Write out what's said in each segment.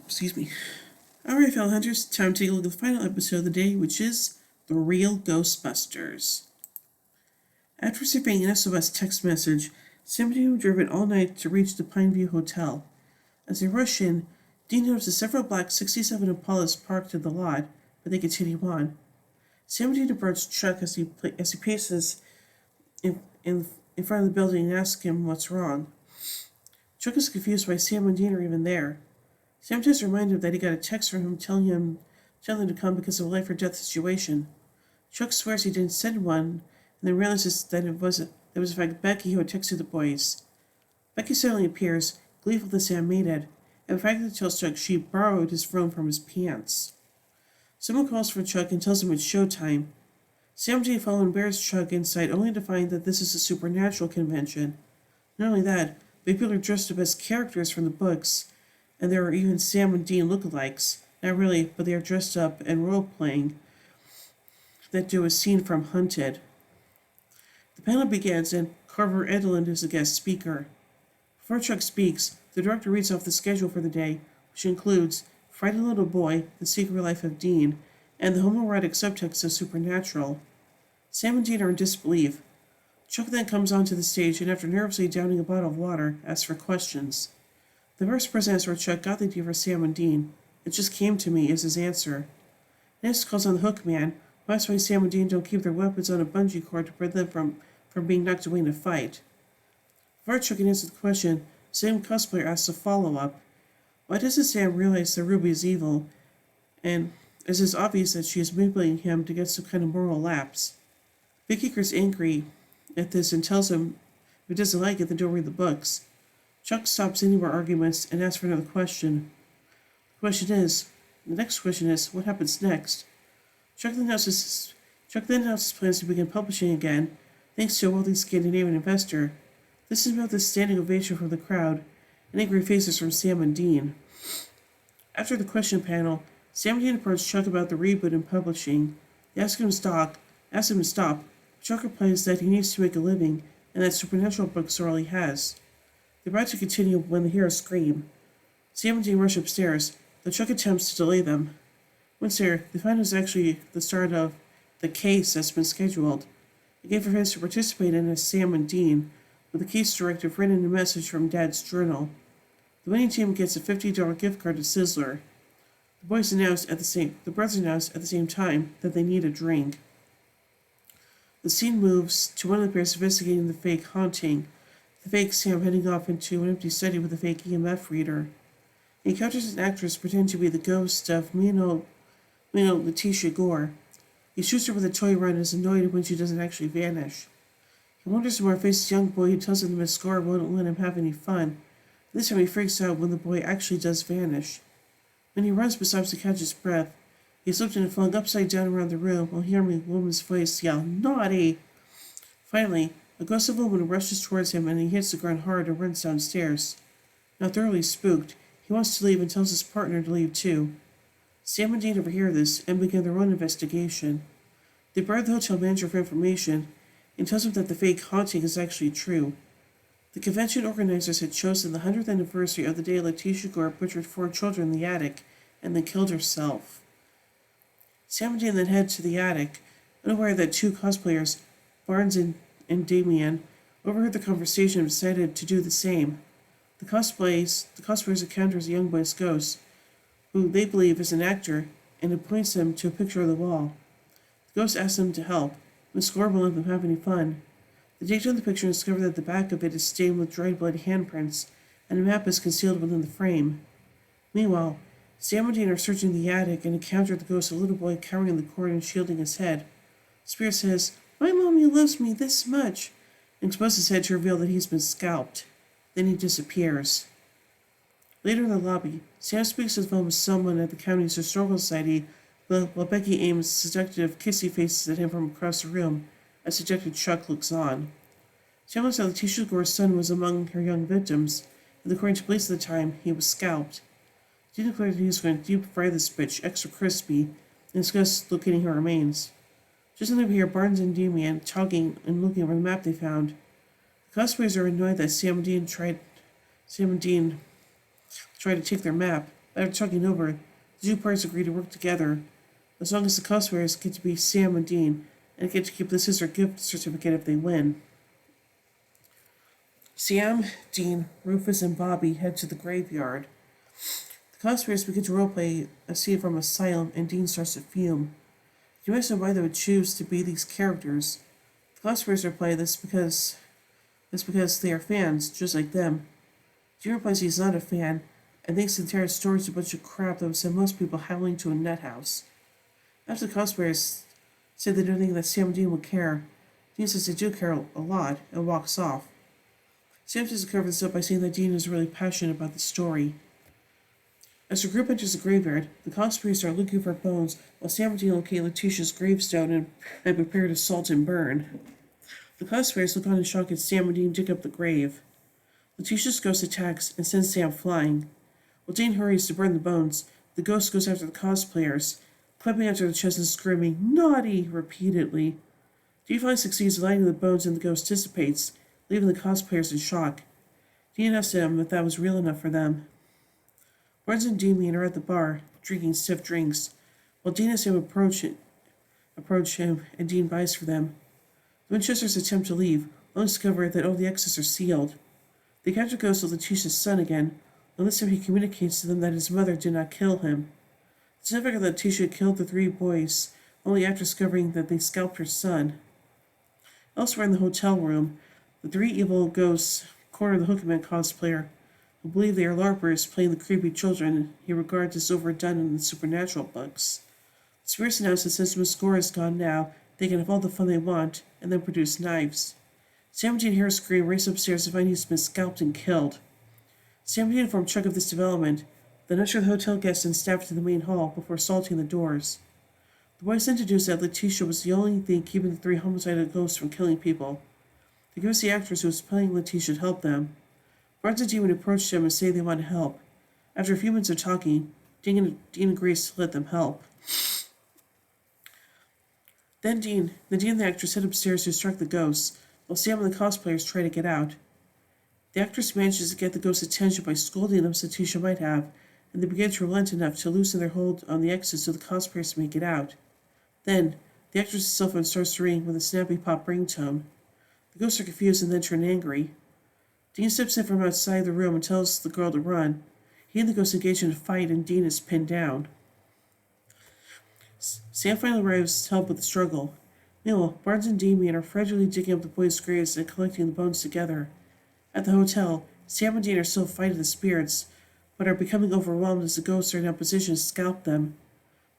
Excuse me. Alright, fellow hunters, time to take a look at the final episode of the day, which is The Real Ghostbusters. After receiving an SOS text message, Sam and Dean were driven all night to reach the Pineview Hotel. As they rush in, Dean notices several black 67 Impalas parked in the lot, but they continue on. Sam and Dean approach Chuck as he paces in front of the building and ask him what's wrong. Chuck is confused why Sam and Dean are even there. Sam just reminded him that he got a text from him telling him to come because of a life or death situation. Chuck swears he didn't send one, and then realizes that it was in fact Becky who had texted the boys. Becky suddenly appears, gleeful that Sam made it, and frankly tells Chuck she borrowed his phone from his pants. Someone calls for Chuck and tells him it's showtime. Sam and Dean follow and bears Chuck inside, only to find that this is a supernatural convention. Not only that, but people are dressed up as characters from the books, and there are even Sam and Dean lookalikes. Not really, but they are dressed up and role-playing that do a scene from Hunted. The panel begins, and Carver Edelin is the guest speaker. Before Chuck speaks, the director reads off the schedule for the day, which includes Frightened Little Boy, The Secret Life of Dean, and the homoerotic subtext of Supernatural. Sam and Dean are in disbelief. Chuck then comes onto the stage and, after nervously downing a bottle of water, asks for questions. The vice president asks where Chuck got the idea for Sam and Dean. It just came to me, is his answer. Next calls on the Hook Man, who asks why Sam and Dean don't keep their weapons on a bungee cord to prevent them from being knocked away in a fight. Before Chuck can answer the question, the same cosplayer asks a follow-up. Why doesn't Sam realize that Ruby is evil, and it is obvious that she is manipulating him to get some kind of moral lapse? Vicky gets angry at this and tells him if he doesn't like it, then don't read the books. Chuck stops any more arguments and asks for another question. The next question is, what happens next? Chuck then announces plans to begin publishing again, thanks to a wealthy Scandinavian investor. This is about the standing ovation from the crowd and angry faces from Sam and Dean. After the question panel, Sam and Dean approach Chuck about the reboot in publishing. They ask him to stop. Chuck replies that he needs to make a living and that supernatural books are all he has. They're about to continue when they hear a scream. Sam and Dean rush upstairs, though Chuck attempts to delay them. Once there, they find it was actually the start of the case that's been scheduled. A game for fans to participate in is Sam and Dean, with the case directive written in a message from Dad's journal. The winning team gets a $50 gift card to Sizzler. The brothers announce at the same time that they need a drink. The scene moves to one of the pairs investigating the fake haunting, the fake Sam heading off into an empty study with a fake EMF reader. He encounters an actress pretending to be the ghost of Letitia Gore. He shoots her with a toy run and is annoyed when she doesn't actually vanish. He wonders where faces a young boy who tells him that Miss Gore won't let him have any fun. This time he freaks out when the boy actually does vanish. When he runs but stops to catch his breath, he slipped and flung upside down around the room while hearing a woman's voice yell, "Naughty!" Finally, a ghost of a woman rushes towards him and he hits the ground hard and runs downstairs. Now thoroughly spooked, he wants to leave and tells his partner to leave too. Sam and Dean overhear this and begin their own investigation. They bribe the hotel manager for information and tells him that the fake haunting is actually true. The convention organizers had chosen the 100th anniversary of the day Letitia Gore butchered 4 children in the attic and then killed herself. Sam and Dean then head to the attic, unaware that 2 cosplayers, Barnes and Damien, overheard the conversation and decided to do the same. The cosplayers encounters a young boy's ghost, who they believe is an actor, and it points them to a picture on the wall. The ghost asks them to help. Miss Gore won't let them have any fun. They take down the picture and discover that the back of it is stained with dried blood handprints, and a map is concealed within the frame. Meanwhile, Sam and Dean are searching the attic and encounter the ghost of a little boy cowering in the corner and shielding his head. Spirit says, "My mommy loves me this much," and exposes his head to reveal that he's been scalped. Then he disappears. Later in the lobby, Sam speaks to the phone with someone at the county's historical society, while Becky aims seductive kissy faces at him from across the room, as dejected Chuck looks on. Sam looks like Letitia Gore's son was among her young victims, and according to police at the time, he was scalped. Dean declared that he was going to deep fry this bitch extra crispy and discuss locating her remains. Just then we hear Barnes and Damien talking and looking over the map they found. The cosplayers are annoyed that Sam and Dean tried to take their map, But after talking over, the two parties agree to work together as long as the cosplayers get to be Sam and Dean and get to keep the sister gift certificate if they win. Sam, Dean, Rufus, and Bobby head to the graveyard. The cosplayers begin to roleplay a scene from Asylum, and Dean starts to fume. You might know why they would choose to be these characters. The cosplayers replay this because they are fans, just like them. Dean replies he's not a fan, and thinks the entire story is a bunch of crap that would send most people howling to a nut house. After the cosplayers say they don't think that Sam and Dean would care, Dean says they do care a lot, and walks off. Sam tries to cover this up by saying that Dean is really passionate about the story. As the group enters the graveyard, the cosplayers are looking for bones, while Sam and Dean locate Letitia's gravestone and prepare to salt and burn. The cosplayers look on in shock as Sam and Dean dig up the grave. Letitia's ghost attacks and sends Sam flying. While Dean hurries to burn the bones, the ghost goes after the cosplayers, clapping onto their chests and screaming, "Naughty!" repeatedly. Dean finally succeeds in lighting the bones and the ghost dissipates, leaving the cosplayers in shock. Dean asks them if that was real enough for them. Barnes and Damien are at the bar, drinking stiff drinks, while Dean and Sam approach him, and Dean buys for them. The Winchesters attempt to leave, only to discover that all the exits are sealed. They capture Ghost with Letitia's son again, and this time he communicates to them that his mother did not kill him. It's significant that Letitia killed the three boys, only after discovering that they scalped her son. Elsewhere in the hotel room, the three evil ghosts corner the Hookman cosplayer, who believe they are LARPers playing the creepy children he regards as overdone in the supernatural books. The spirits announce that since Miss Gore is gone now, they can have all the fun they want, and then produce knives. Sam and Dean hear a scream, race upstairs to find he's been scalped and killed. Sam and Dean inform Chuck of this development, then usher the hotel guests and staff to the main hall before salting the doors. The boys introduce that Letitia was the only thing keeping the three homicidal ghosts from killing people. They give us the actress who was playing Letitia to help them. Barnes and Demon approach them and say they want to help. After a few minutes of talking, Dean agrees to let them help. Then Dean and the actress head upstairs to distract the ghosts, while Sam and the cosplayers try to get out. The actress manages to get the ghost's attention by scolding them as Letitia might have, and they begin to relent enough to loosen their hold on the exit so the cosplayers may get out. Then, the actress's cell phone starts to ring with a snappy pop ringtone. The ghosts are confused and then turn angry. Dean steps in from outside the room and tells the girl to run. He and the ghost engage in a fight, and Dean is pinned down. Sam finally arrives to help with the struggle. Meanwhile, Barnes and Damien are fragilely digging up the boys' graves and collecting the bones together. At the hotel, Sam and Dean are still fighting the spirits, but are becoming overwhelmed as the ghosts are now positioned to scalp them.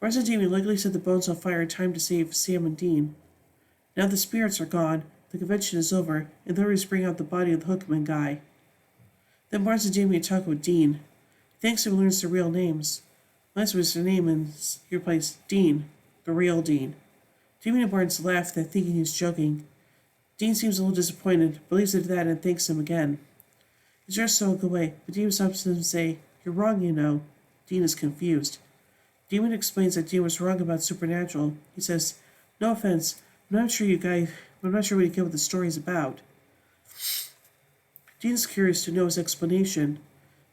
Barnes and Damien likely set the bones on fire in time to save Sam and Dean. Now the spirits are gone, the convention is over, and the hurries bring out the body of the Hookman guy. Then Barnes and Damien talk with Dean. Thanks to him learns their real names. Last was their name, and he replies Dean, the real Dean. Damien and Barnes laugh at thinking he's joking. Dean seems a little disappointed, but leaves it at that and thanks him again. He starts to walk away, but Dean stops him and say, "You're wrong, you know." Dean is confused. Damien explains that Dean was wrong about Supernatural. He says, "No offense, I'm not sure what you get what the story's about." Dean's curious to know his explanation.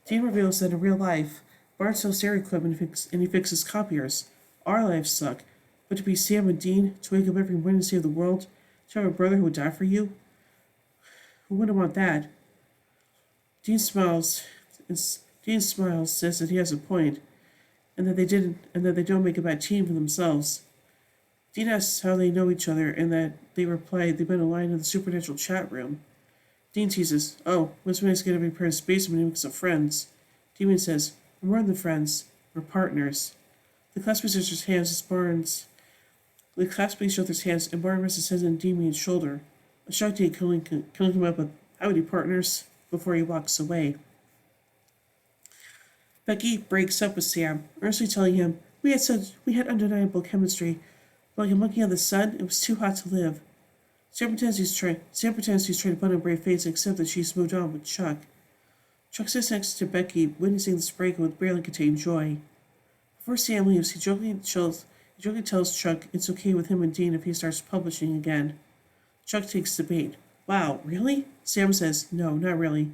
Dean reveals that in real life, Barnes sells stereo equipment and he fixes copiers. Our lives suck, but to be Sam and Dean, to wake up every morning to save the world, to have a brother who would die for you, who wouldn't want that? Dean smiles, says that he has a point, and that they don't make a bad team for themselves. Dean asks how they know each other, and that they reply they've been aligned in the Supernatural chat room. Dean teases, "Oh, must be nice to get every parent's basement and make some friends." Demon says, "We're more than friends, we're partners." The classmates each other's hands as Barnes. The classmates each other's hands, and Barnes rests his head on Damien's shoulder. A shocked Dean can come up with, "Howdy, partners," before he walks away. Becky breaks up with Sam, earnestly telling him, We had undeniable chemistry. But like a monkey on the sun, it was too hot to live." Sam pretends he's trying to put on a brave face and accept that she's moved on with Chuck. Chuck sits next to Becky, witnessing this break with barely contained joy. Before Sam leaves, he jokingly tells Chuck it's okay with him and Dean if he starts publishing again. Chuck takes the bait. "Wow, really?" Sam says, "No, not really.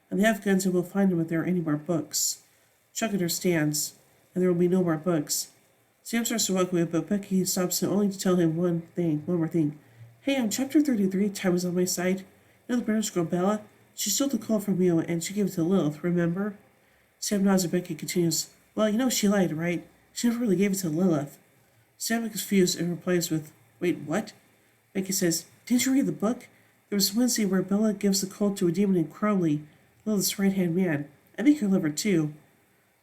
And they have guns and we'll find them if there are any more books." Chuck understands, and there will be no more books. Sam starts to walk away, but Becky stops him only to tell him one more thing. Hey, on chapter 33, time is on my side. You know the British girl Bella? She stole the coal from you, and she gave it to Lilith, remember? Sam nods and Becky continues, well, you know she lied, right? She never really gave it to Lilith. Sam is confused and replies with, wait, what? Becky says, didn't you read the book? There was one scene where Bella gives the coal to a demon named Crowley, Lilith's right-hand man. I think her lover, too.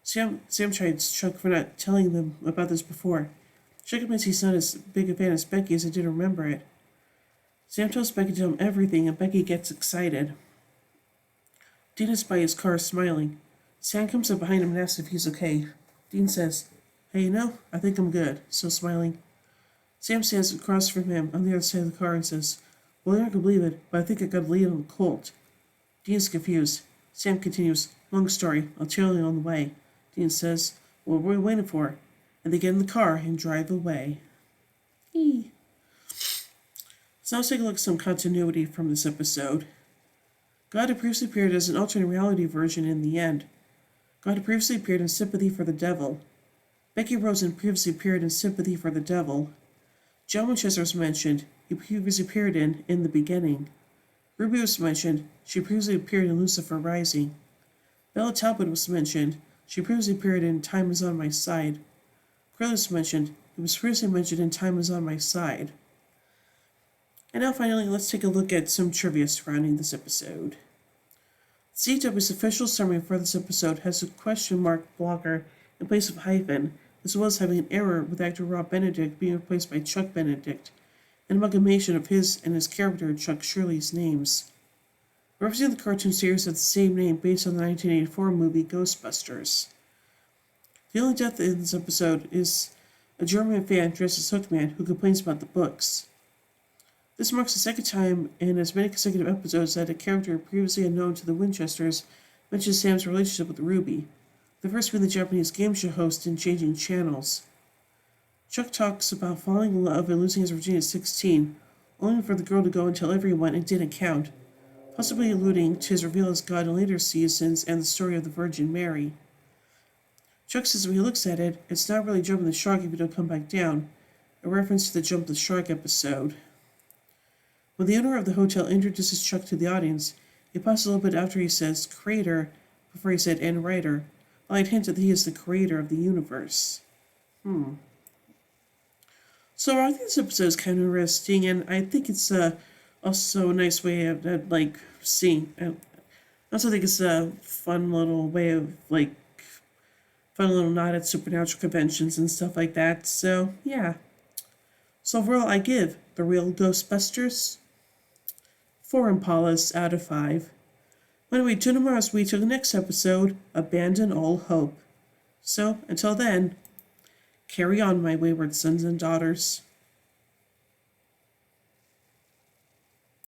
Sam chides Chuck for not telling them about this before. Chuck admits he's not as big a fan as Becky as I didn't remember it. Sam tells Becky to tell him everything, and Becky gets excited. Dean is by his car, smiling. Sam comes up behind him and asks if he's okay. Dean says, hey, you know, I think I'm good, still smiling. Sam stands across from him on the other side of the car and says, well, you're not going to believe it, but I think I got a lead on the Colt. Dean's confused. Sam continues, long story, I'll tell you on the way. Dean says, well, what are we waiting for? And they get in the car and drive away. Eee. So let's take a look at some continuity from this episode. God had previously appeared as an alternate reality version in the end. God had previously appeared in Sympathy for the Devil. Becky Rosen previously appeared in Sympathy for the Devil. John Winchester was mentioned. He previously appeared in The Beginning. Ruby was mentioned. She previously appeared in Lucifer Rising. Bella Talbot was mentioned. She previously appeared in Time Is On My Side. Crowley was mentioned. He was previously mentioned in Time Is On My Side. And now finally, let's take a look at some trivia surrounding this episode. CW's official summary for this episode has a question mark blocker in place of hyphen, as well as having an error with actor Rob Benedict being replaced by Chuck Benedict, an amalgamation of his and his character Chuck Shirley's names. Representing the cartoon series of the same name based on the 1984 movie Ghostbusters. The only death in this episode is a German fan dressed as Hookman who complains about the books. This marks the second time in as many consecutive episodes that a character previously unknown to the Winchesters mentions Sam's relationship with Ruby, the first being the Japanese game show host in Changing Channels. Chuck talks about falling in love and losing his virginity at 16, only for the girl to go and tell everyone it didn't count, possibly alluding to his reveal as God in later seasons and the story of the Virgin Mary. Chuck says when he looks at it, it's not really jumping the shark if you don't come back down, a reference to the Jump the Shark episode. When the owner of the hotel introduces Chuck to the audience, he pauses a little bit after he says creator before he said and writer, while I'd hint that he is the creator of the universe. So I think this episode is kind of interesting, and I think it's also a nice way of seeing. I also think it's a fun little way of fun little nod at supernatural conventions and stuff like that. So yeah. So overall, I give The Real Ghostbusters 4 Impalas out of 5. Anyway, tune in tomorrow as we to the next episode, Abandon All Hope. So, until then, carry on, my wayward sons and daughters.